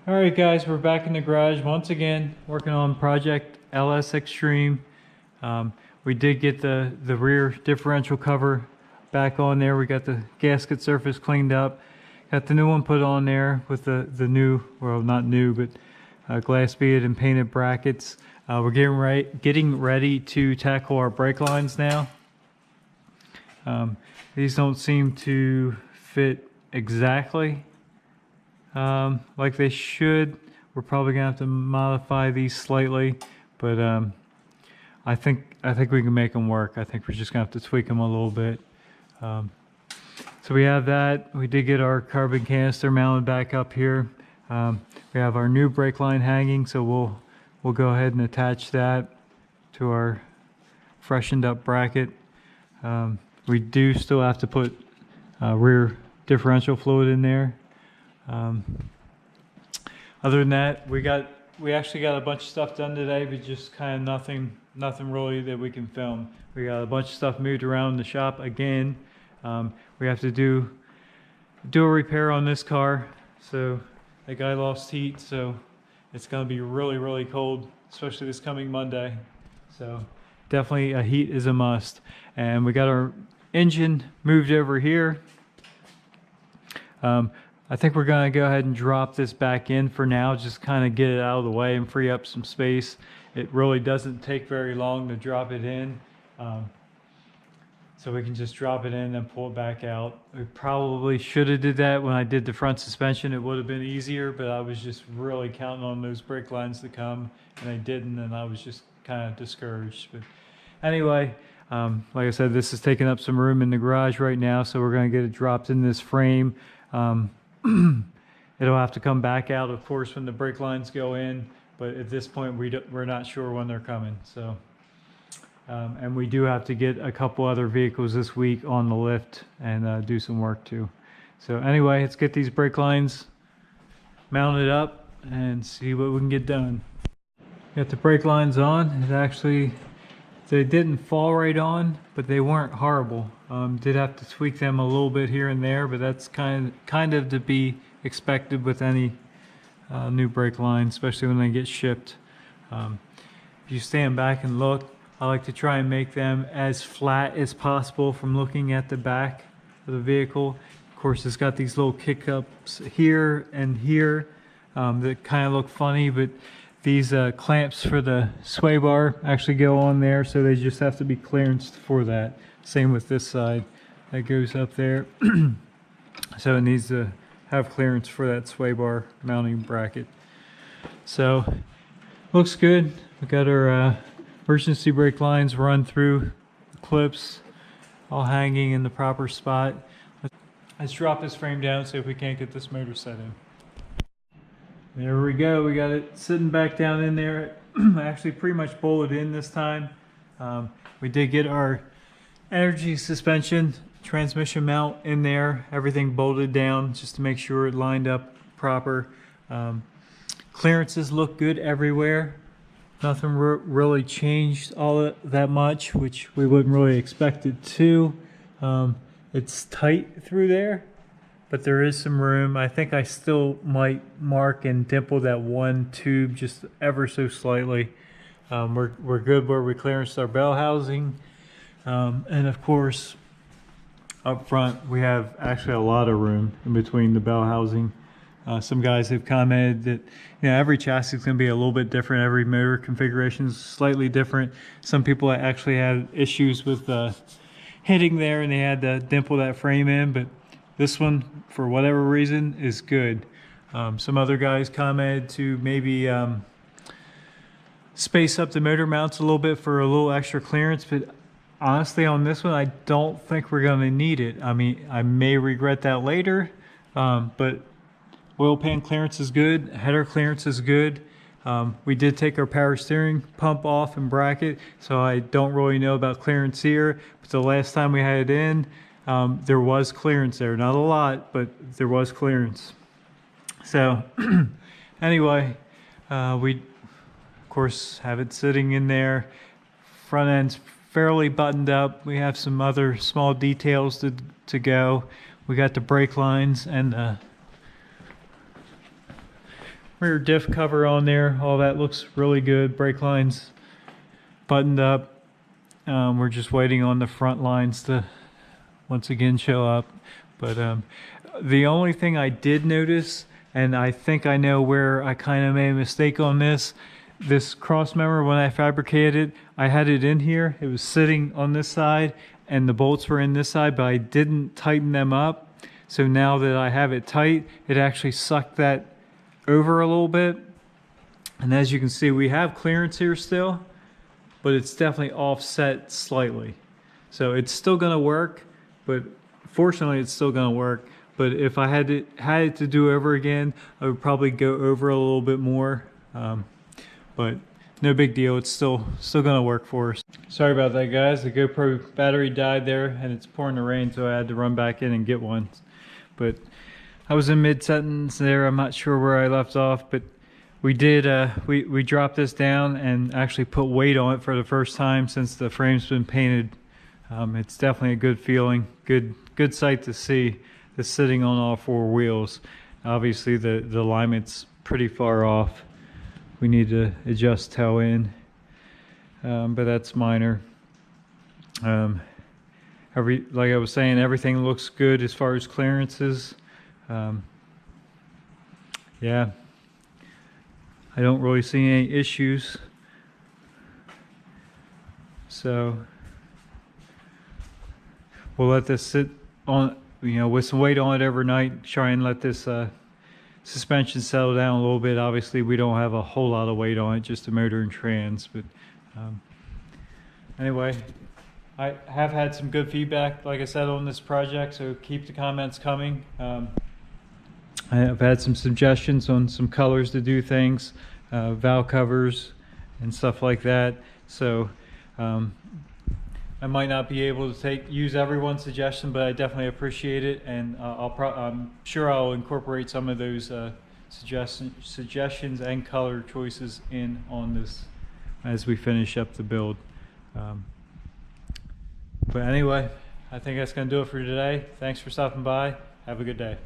Alright guys, we're back in the garage once again, working on project LSXTREME. We did get the rear differential cover back on there. We got the gasket surface cleaned up. Got the new one put on there with the new, well not new, but glass bead and painted brackets. We're getting ready to tackle our brake lines now. These don't seem to fit exactly like they should. We're probably gonna have to modify these slightly, but I think we can make them work. I think we're just gonna have to tweak them a little bit. So we have that. We did get our carbon canister mounted back up here. We have our new brake line hanging, so we'll go ahead and attach that to our freshened up bracket. We do still have to put rear differential fluid in there. Other than that, we actually got a bunch of stuff done today, but just kind of nothing really that we can film. We got a bunch of stuff moved around in the shop again. We have to do a repair on this car. So the guy lost heat, so it's going to be really cold, especially this coming Monday. So definitely a heat is a must. And we got our engine moved over here. I think we're going to go ahead and drop this back in for now, just kind of get it out of the way and free up some space. It really doesn't take very long to drop it in. So we can just drop it in and pull it back out. We probably should have did that when I did the front suspension. It would have been easier, but I was just really counting on those brake lines to come, and they didn't, and I was just kind of discouraged. But anyway, like I said, this is taking up some room in the garage right now, so we're going to get it dropped in this frame. It'll have to come back out, of course, when the brake lines go in, but at this point we're not sure when they're coming. So and we do have to get a couple other vehicles this week on the lift and do some work too. So anyway, let's get these brake lines mounted up and see what we can get done. Got the brake lines on. They didn't fall right on, but they weren't horrible. Did have to tweak them a little bit here and there, but that's kind of to be expected with any new brake line, especially when they get shipped. If you stand back and look, I like to try and make them as flat as possible from looking at the back of the vehicle. Of course, it's got these little kick ups here and here that kind of look funny, but these clamps for the sway bar actually go on there, so they just have to be clearanced for that. Same with this side. That goes up there. So it needs to have clearance for that sway bar mounting bracket. So, looks good. We got our emergency brake lines run through the clips, all hanging in the proper spot. Let's drop this frame down and see if we can't get this motor set in. There we go. We got it sitting back down in there. Actually pretty much bolted in this time. We did get our energy suspension transmission mount in there. Everything bolted down just to make sure it lined up proper. Clearances look good everywhere. Nothing really changed all that much, which we wouldn't really expect it to. It's tight through there, but there is some room. I think I still might mark and dimple that one tube just ever so slightly. We're good where we clearanced our bell housing. And of course, up front, we have actually a lot of room in between the bell housing. Some guys have commented that every chassis is going to be a little bit different. Every motor configuration is slightly different. Some people actually had issues with hitting there and they had to dimple that frame in, but this one, for whatever reason, is good. Some other guys commented to maybe space up the motor mounts a little bit for a little extra clearance, but honestly on this one I don't think we're going to need it. I mean, I may regret that later, but oil pan clearance is good, header clearance is good. We did take our power steering pump off and bracket, so I don't really know about clearance here, but the last time we had it in, there was clearance there. Not a lot, but there was clearance. So anyway, we of course have it sitting in there. Front end's fairly buttoned up. We have some other small details to go. We got the brake lines and rear diff cover on there. All that looks really good. Brake lines buttoned up. We're just waiting on the front lines to once again show up. But the only thing I did notice, and I think I know where I kind of made a mistake on this cross member, when I fabricated it, I had it in here. It was sitting on this side and the bolts were in this side, but I didn't tighten them up. So now that I have it tight, it actually sucked that over a little bit. And as you can see, we have clearance here still, but it's definitely offset slightly. So it's still gonna work, but fortunately it's still gonna work. But if I had it to do over again, I would probably go over a little bit more. But no big deal, it's still gonna work for us. Sorry about that, guys. The GoPro battery died there and it's pouring the rain, so I had to run back in and get one. But I was in mid-sentence there. I'm not sure where I left off, but we did, we dropped this down and actually put weight on it for the first time since the frame's been painted. It's definitely a good feeling, good sight to see this sitting on all four wheels. Obviously the alignment's pretty far off. We need to adjust tail in, but that's minor. Like I was saying, everything looks good as far as clearances. Yeah, I don't really see any issues. So we'll let this sit on, with some weight on it overnight. Try and let this suspension settle down a little bit. Obviously we don't have a whole lot of weight on it, just the motor and trans, but anyway, I have had some good feedback, like I said, on this project, so keep the comments coming. I have had some suggestions on some colors to do things, valve covers and stuff like that. So I might not be able to use everyone's suggestion, but I definitely appreciate it, and I'm sure I'll incorporate some of those suggestions and color choices in on this as we finish up the build. But anyway, I think that's going to do it for today. Thanks for stopping by. Have a good day.